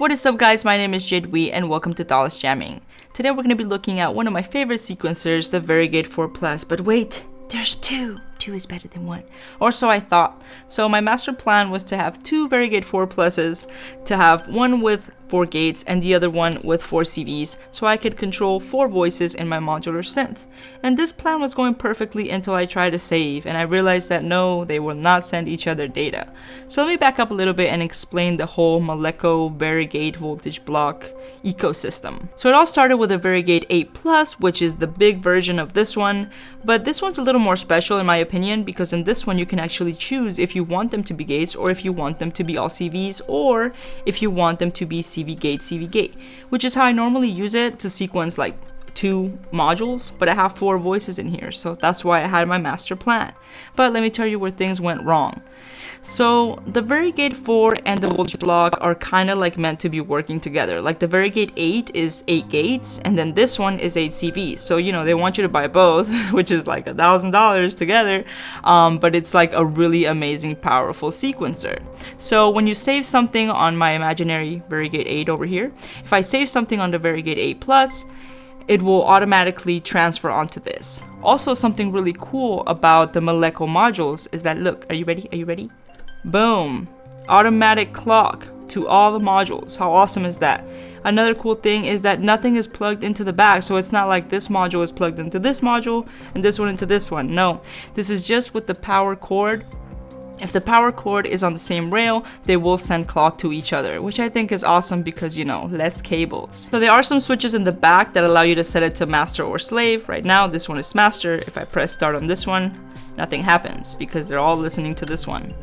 What is up guys, my name is JAde and welcome to Dallas Jamming. Today we're going to be looking at one of my favorite sequencers, the Varigate 4+, but wait, there's two. Two is better than one, or so I thought. So my master plan was to have two Varigate 4+, to have one with 4 gates and the other one with 4 CVs, so I could control 4 voices in my modular synth. And this plan was going perfectly until I tried to save, and I realized that no, they will not send each other data. So let me back up a little bit and explain the whole Maleco Varigate voltage block ecosystem. So it all started with a Varigate 8+, which is the big version of this one, but this one's a little more special in my opinion, because in this one you can actually choose if you want them to be gates, or if you want them to be all CVs, or if you want them to be CV gate, which is how I normally use it to sequence like 2 modules, but I have 4 voices in here, so that's why I had my master plan. But let me tell you where things went wrong. So the Varigate 4 and the voltage block are kind of like meant to be working together. Like the Varigate 8 is 8 gates, and then this one is 8 CVs. So you know they want you to buy both, which is like $1,000 together. But it's like a really amazing, powerful sequencer. So when you save something on my imaginary Varigate 8 over here, if I save something on the Varigate 8+, it will automatically transfer onto this. Also, something really cool about the Maleco modules is that, look, are you ready? Are you ready? Boom! Automatic clock to all the modules. How awesome is that? Another cool thing is that nothing is plugged into the back, so it's not like this module is plugged into this module and this one into this one. No, this is just with the power cord. If the power cord is on the same rail, they will send clock to each other, which I think is awesome because, you know, less cables. So there are some switches in the back that allow you to set it to master or slave. Right now, this one is master. If I press start on this one, nothing happens because they're all listening to this one.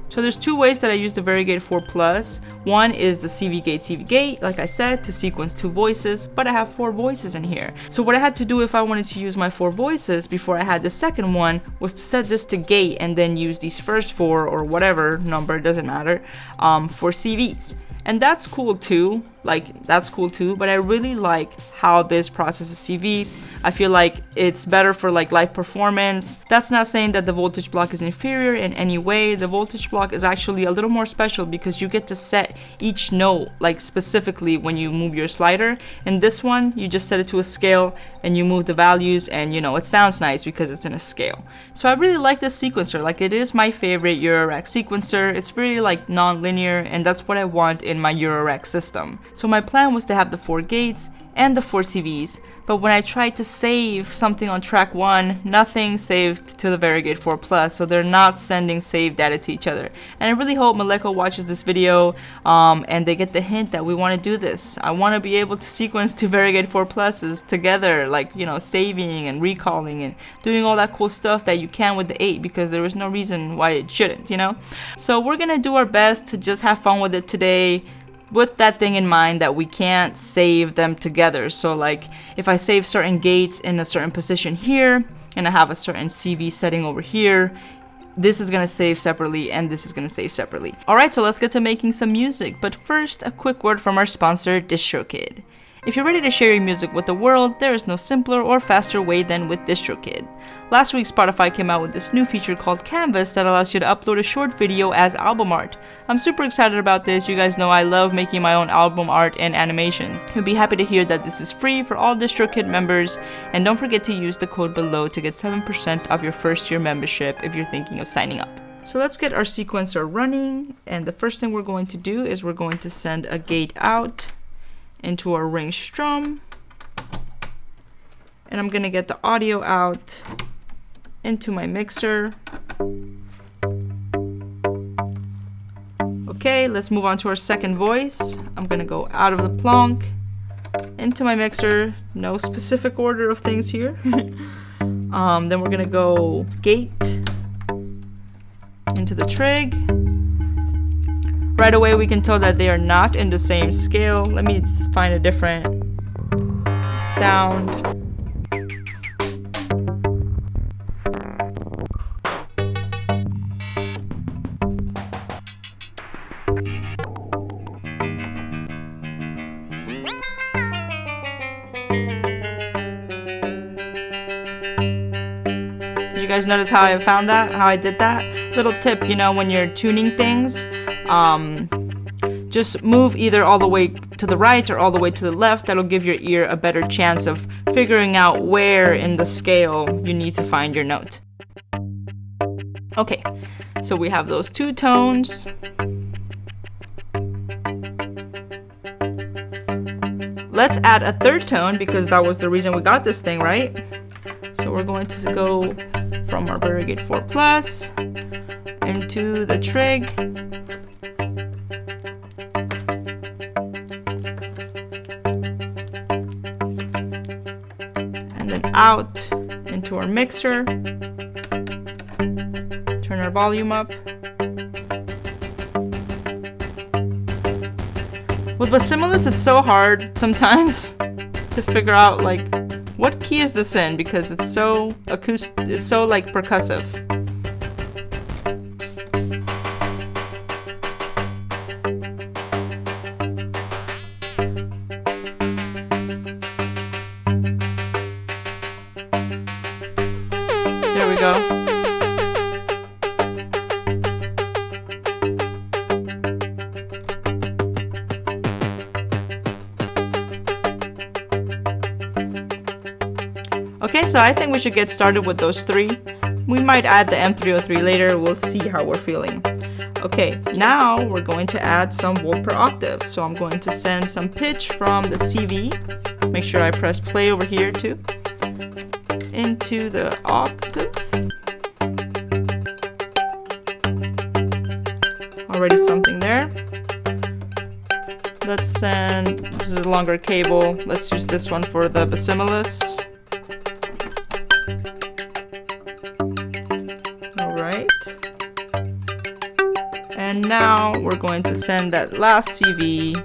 So there's 2 ways that I use the Varigate 4+. One is the CV gate, like I said, to sequence 2 voices, but I have 4 voices in here. So what I had to do if I wanted to use my 4 voices before I had the second one was to set this to gate and then use these first 4 or whatever number, doesn't matter, for CVs. And that's cool too, but I really like how this processes CV. I feel like it's better for like live performance. That's not saying that the voltage block is inferior in any way. The voltage block is actually a little more special because you get to set each note like specifically when you move your slider. In this one, you just set it to a scale and you move the values, and you know, it sounds nice because it's in a scale. So I really like this sequencer. Like, it is my favorite Eurorack sequencer. It's really like non-linear, and that's what I want in my Eurorack system. So my plan was to have the 4 gates and the 4 CVs, but when I tried to save something on track 1, nothing saved to the Varigate 4+, so they're not sending save data to each other. And I really hope Maleco watches this video and they get the hint that we want to do this. I want to be able to sequence 2 Varigate 4+s together, like, you know, saving and recalling and doing all that cool stuff that you can with the 8, because there is no reason why it shouldn't, you know? So we're gonna do our best to just have fun with it today, with that thing in mind that we can't save them together. So like, if I save certain gates in a certain position here, and I have a certain CV setting over here, this is gonna save separately and this is gonna save separately. Alright, so let's get to making some music, but first, a quick word from our sponsor, DistroKid. If you're ready to share your music with the world, there is no simpler or faster way than with DistroKid. Last week, Spotify came out with this new feature called Canvas that allows you to upload a short video as album art. I'm super excited about this. You guys know I love making my own album art and animations. You'll be happy to hear that this is free for all DistroKid members, and don't forget to use the code below to get 7% off your first year membership if you're thinking of signing up. So let's get our sequencer running, and the first thing we're going to do is we're going to send a gate out into our ring strum, and I'm gonna get the audio out into my mixer. Okay, let's move on to our second voice. I'm gonna go out of the plonk into my mixer, no specific order of things here. Then we're gonna go gate into the trig. Right away we can tell that they are not in the same scale. Let me find a different sound. Did you guys notice how I found that? How I did that? Little tip, you know, when you're tuning things, just move either all the way to the right or all the way to the left. That'll give your ear a better chance of figuring out where in the scale you need to find your note. Okay, so we have those two tones. Let's add a third tone because that was the reason we got this thing, right? So we're going to go from our Varigate 4 Plus into the trig. And then out into our mixer. Turn our volume up. With Bassimilus, it's so hard sometimes to figure out like what key is this in because it's so acoustic, it's so like percussive. There we go. Okay, so I think we should get started with those three. We might add the M303 later, we'll see how we're feeling. Okay, now we're going to add some volt per octave. So I'm going to send some pitch from the CV. Make sure I press play over here too. Into the octave. Already something there. Let's send, this is a longer cable. Let's use this one for the Bassimilus. And now we're going to send that last CV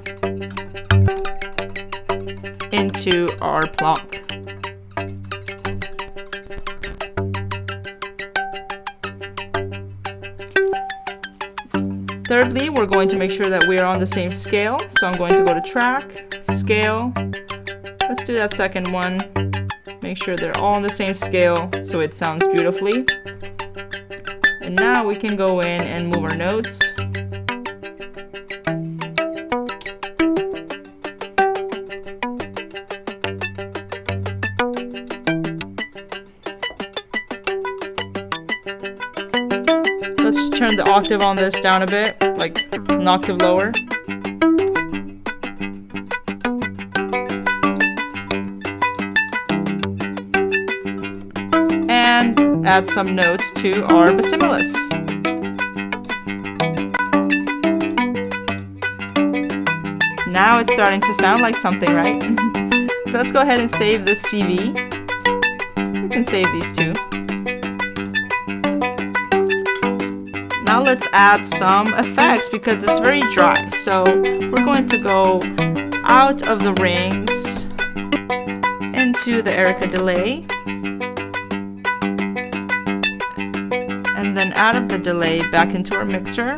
into our plonk. Thirdly, we're going to make sure that we are on the same scale. So I'm going to go to track, scale. Let's do that second one. Make sure they're all on the same scale so it sounds beautifully. And now we can go in and move our notes. Let's turn the octave on this down a bit, like an octave lower. And add some notes to our Bassimilus. Now it's starting to sound like something, right? So let's go ahead and save this CV. We can save these two. Now let's add some effects because it's very dry. So we're going to go out of the rings into the Erica delay. And then out of the delay back into our mixer.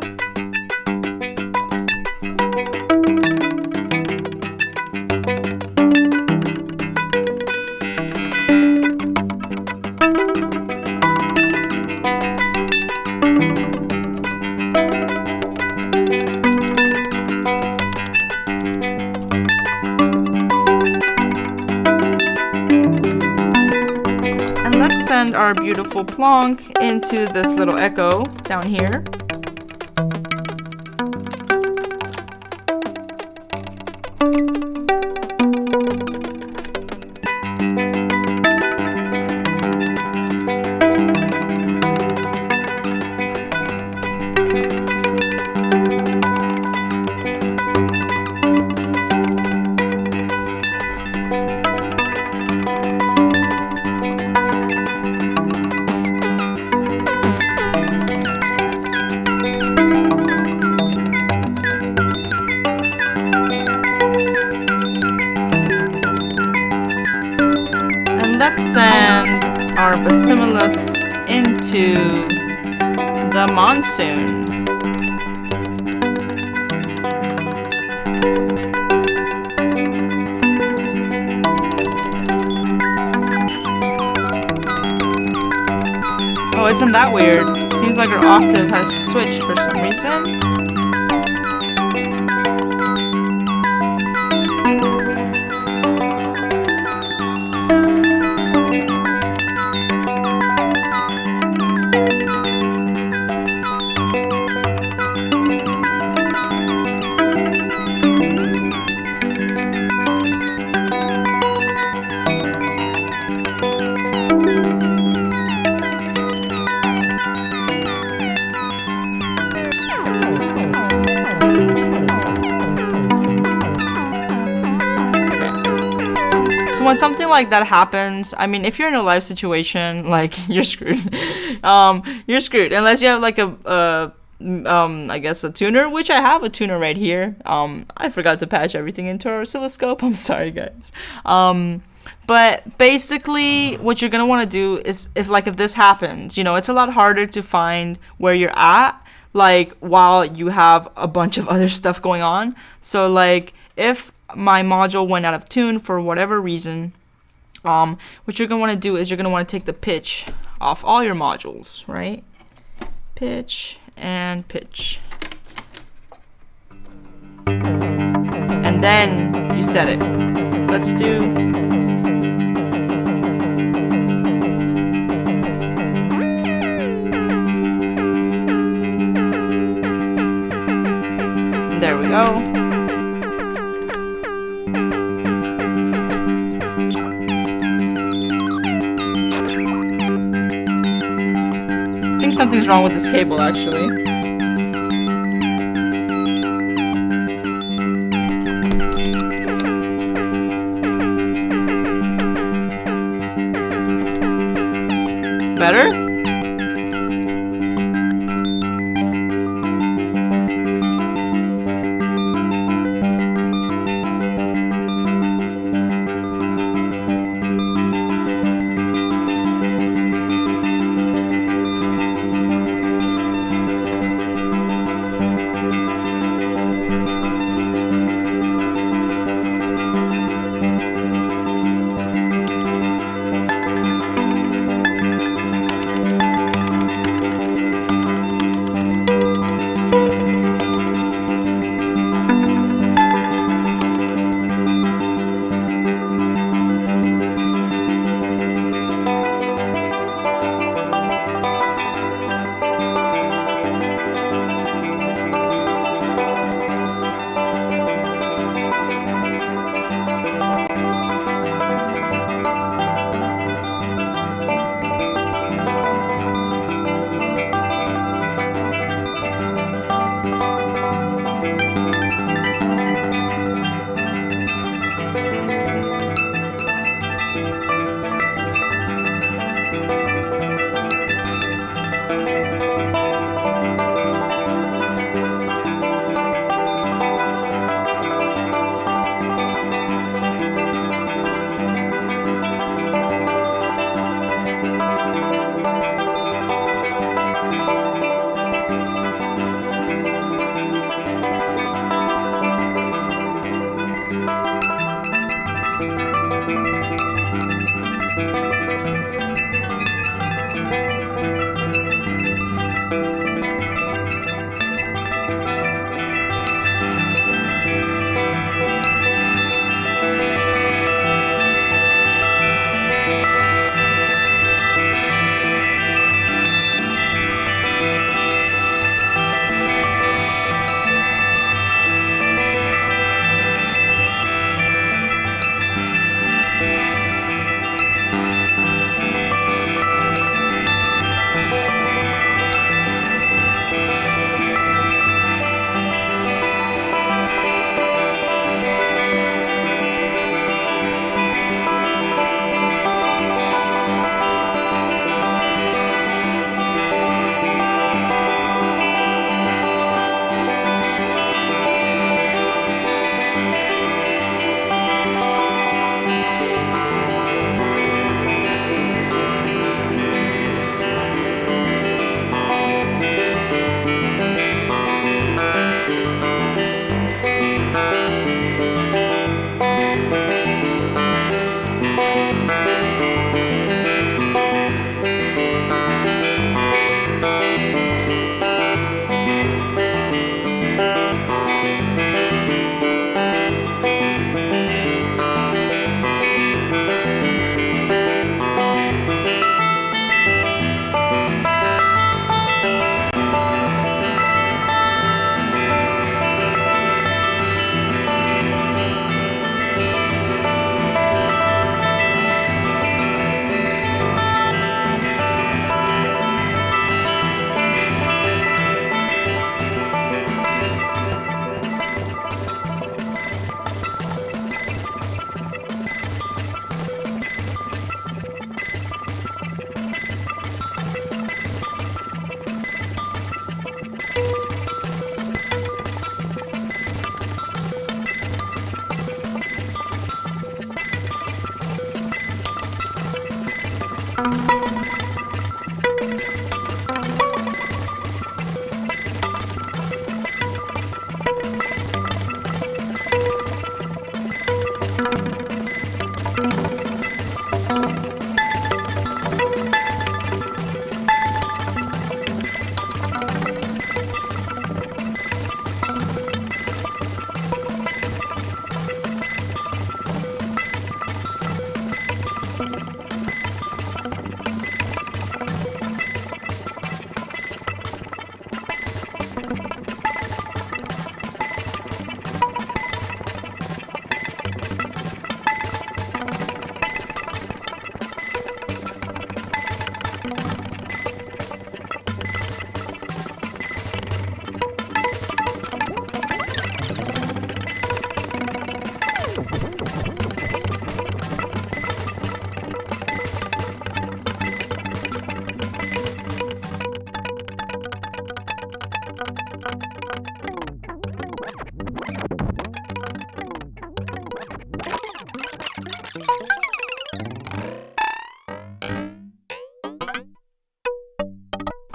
Send our beautiful plonk into this little echo down here. Let's send our Bassimilus into the monsoon. Oh, isn't that weird? Seems like our octave has switched for some reason. when something like that happens, I mean, if you're in a live situation, like, you're screwed. You're screwed unless you have like I guess a tuner, which I have a tuner right here. I forgot to patch everything into our oscilloscope. I'm sorry, guys. But basically, what you're gonna want to do is, if this happens, you know, it's a lot harder to find where you're at, like, while you have a bunch of other stuff going on. So, like, if my module went out of tune for whatever reason, what you're gonna want to do is you're gonna want to take the pitch off all your modules, right? Pitch and pitch. And then you set it. Let's do... There we go. I think something's wrong with this cable, actually. Better?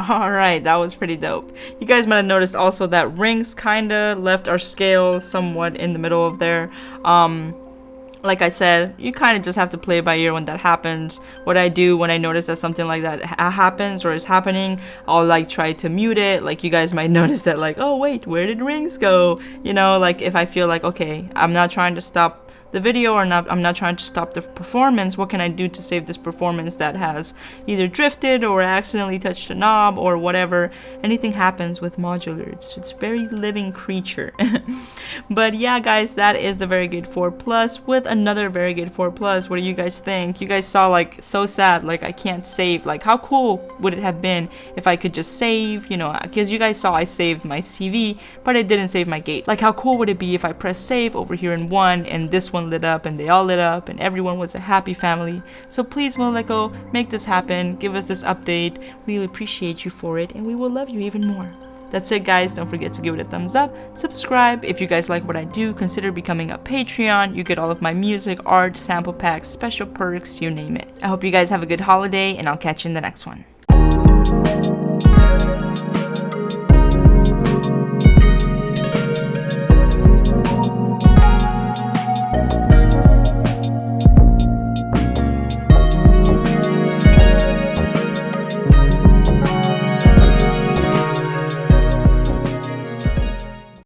Alright, that was pretty dope. You guys might have noticed also that rings kinda left our scale somewhat in the middle of there. Like I said, you kind of just have to play by ear when that happens. What I do when I notice that something like that happens or is happening, I'll like try to mute it. Like you guys might notice that like, oh wait, where did rings go? You know, like if I feel like, okay, I'm not trying to stop the video or I'm not trying to stop the performance, what can I do to save this performance that has either drifted or accidentally touched a knob or whatever. Anything happens with modular. It's very living creature. But yeah guys, that is the Varigate 4 Plus with another Varigate 4 Plus. What do you guys think? You guys saw like so sad, like I can't save. Like how cool would it have been if I could just save, you know, because you guys saw I saved my CV but I didn't save my gates. Like how cool would it be if I press save over here in one and this one lit up and they all lit up and everyone was a happy family. So please Moleko, make this happen, give us this update. We appreciate you for it and we will love you even more. That's it guys, don't forget to give it a thumbs up, subscribe. If you guys like what I do, consider becoming a Patreon. You get all of my music, art, sample packs, special perks, you name it. I hope you guys have a good holiday and I'll catch you in the next one.